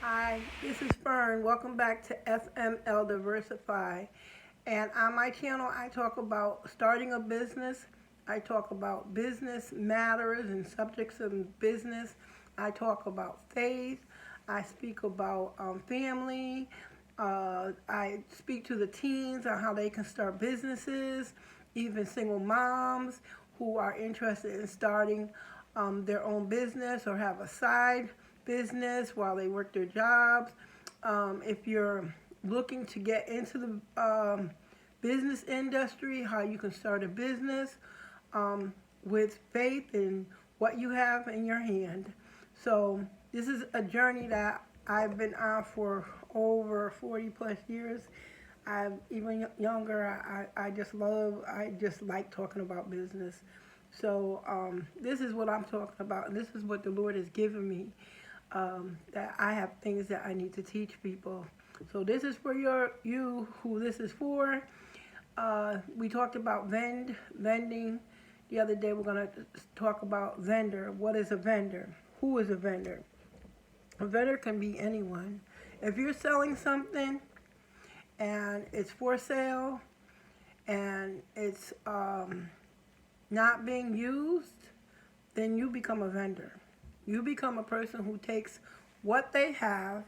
Hi, this is Fern. Welcome back to FML Diversify. And on my channel, I talk about starting a business. I talk about business matters and subjects of business. I talk about faith. I speak about family. I speak to the teens on how they can start businesses, even single moms who are interested in starting their own business or have a side business while they work their jobs. If you're looking to get into the business industry, how you can start a business with faith in what you have in your hand. So this is a journey that I've been on for over 40 plus years. I'm even younger. I just like talking about business. So this is what I'm talking about, and this is what the Lord has given me. That I have things that I need to teach people. So this is for you who this is for. We talked about vending. The other day we're going to talk about vendor. What is a vendor? Who is a vendor? A vendor can be anyone. If you're selling something and it's for sale and it's not being used, then you become a vendor. You become a person who takes what they have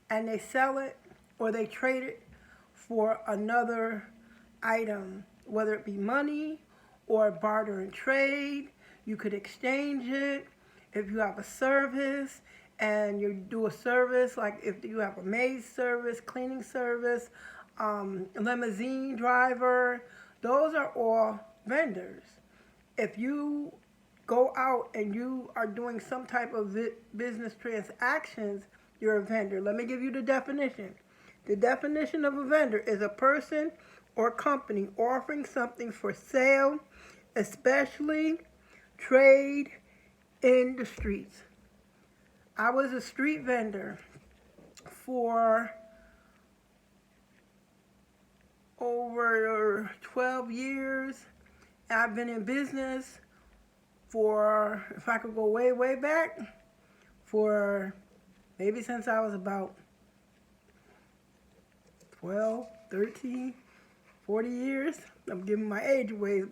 and they sell it or they trade it for another item, whether it be money or barter and trade. You could exchange it. If you have a service and you do a service, like if you have a maid service, cleaning service, limousine driver, those are all vendors. If you go out and you are doing some type of business transactions, you're a vendor. Let me give you the definition. The definition of a vendor is a person or company offering something for sale, especially trade in the streets. I was a street vendor for over 12 years. I've been in business for, if I could go way, way back, for maybe since I was about 12, 13, 40 years. I'm giving my age away,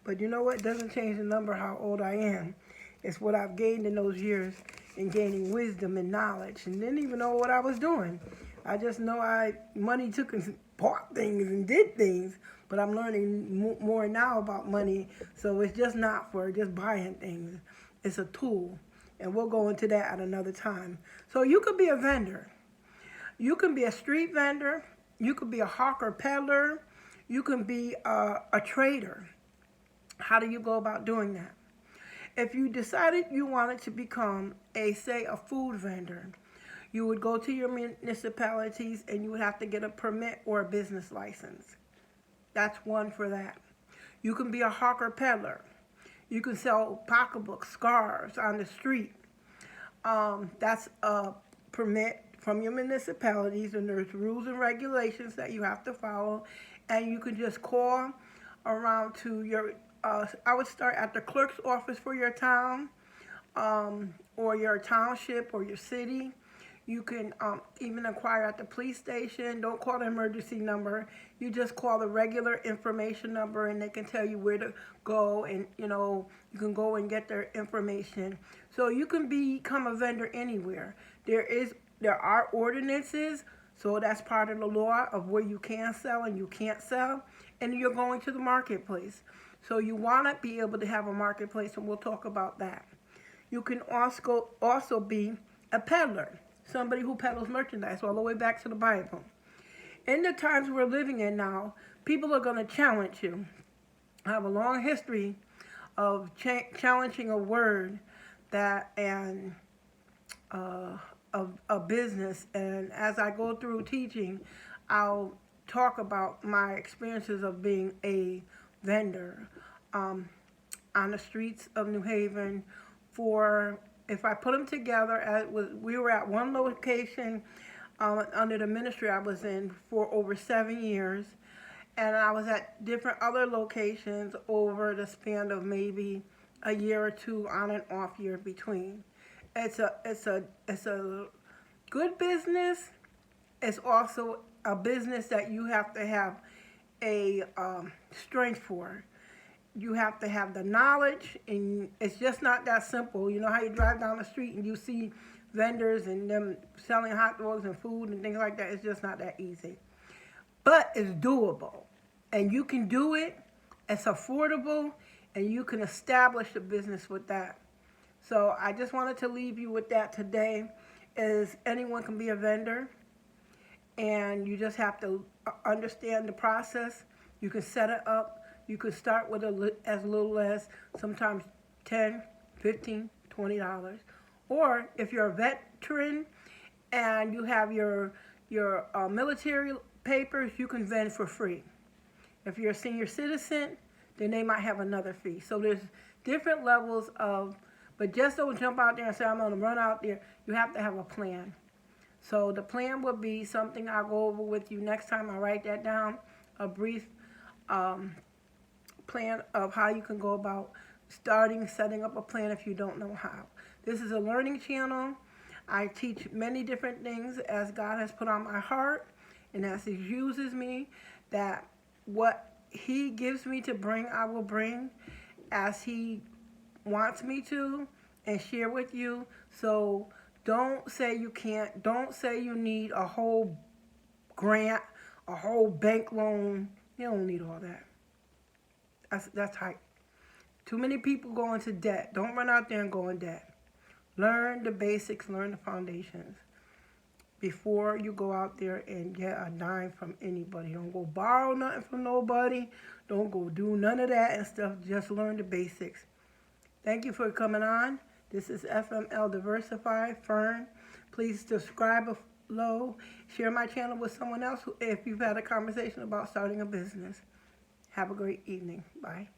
but you know what? It doesn't change the number how old I am. It's what I've gained in those years in gaining wisdom and knowledge, and didn't even know what I was doing. I just know money took and bought things and did things, but I'm learning more now about money. So it's just not for just buying things. It's a tool, and we'll go into that at another time. So you could be a vendor. You can be a street vendor. You could be a hawker peddler. You can be a trader. How do you go about doing that? If you decided you wanted to become say a food vendor, you would go to your municipalities and you would have to get a permit or a business license. That's one for that. You can be a hawker peddler. You can sell pocketbooks, scarves on the street. That's a permit from your municipalities, and there's rules and regulations that you have to follow. And you can just call around to your, I would start at the clerk's office for your town, or your township or your city. You can even inquire at the police station. Don't call the emergency number. You just call the regular information number, and they can tell you where to go, and you can go and get their information. So you can become a vendor anywhere. There are ordinances, so that's part of the law of where you can sell and you can't sell, and you're going to the marketplace. So you want to be able to have a marketplace, and we'll talk about that. You can also be a peddler, somebody who peddles merchandise all the way back to the Bible. In the times we're living in now, people are going to challenge you. I have a long history of challenging a word that and of a business, and as I go through teaching, I'll talk about my experiences of being a vendor on the streets of New Haven. For if I put them together, we were at one location under the ministry I was in for over 7 years, and I was at different other locations over the span of maybe a year or two, on and off year between. It's a Good business is also a business that you have to have a strength for. You have to have the knowledge, and it's just not that simple. You know how you drive down the street and you see vendors and them selling hot dogs and food and things like that? It's just not that easy. But it's doable, and you can do it. It's affordable, and you can establish a business with that. So I just wanted to leave you with that today, is anyone can be a vendor, and you just have to understand the process. You can set it up. You could start with as little as sometimes $10, $15, $20. Or if you're a veteran and you have your military papers, you can vend for free. If you're a senior citizen, then they might have another fee. So there's different levels of, but just don't jump out there and say, I'm going to run out there. You have to have a plan. So the plan will be something I'll go over with you next time. I write that down, a brief plan of how you can go about setting up a plan if you don't know how. This is a learning channel. I teach many different things as God has put on my heart and as He uses me, that what He gives me to bring, I will bring as He wants me to and share with you. So don't say you can't. Don't say you need a whole grant, a whole bank loan. You don't need all that. That's hype. Too many people go into debt. Don't run out there and go in debt. Learn the basics, learn the foundations before you go out there and get a dime from anybody. Don't go borrow nothing from nobody. Don't go do none of that and stuff. Just learn the basics. Thank you for coming on. This is FML Diversified, Fern. Please subscribe below. Share my channel with someone else if you've had a conversation about starting a business. Have a great evening. Bye.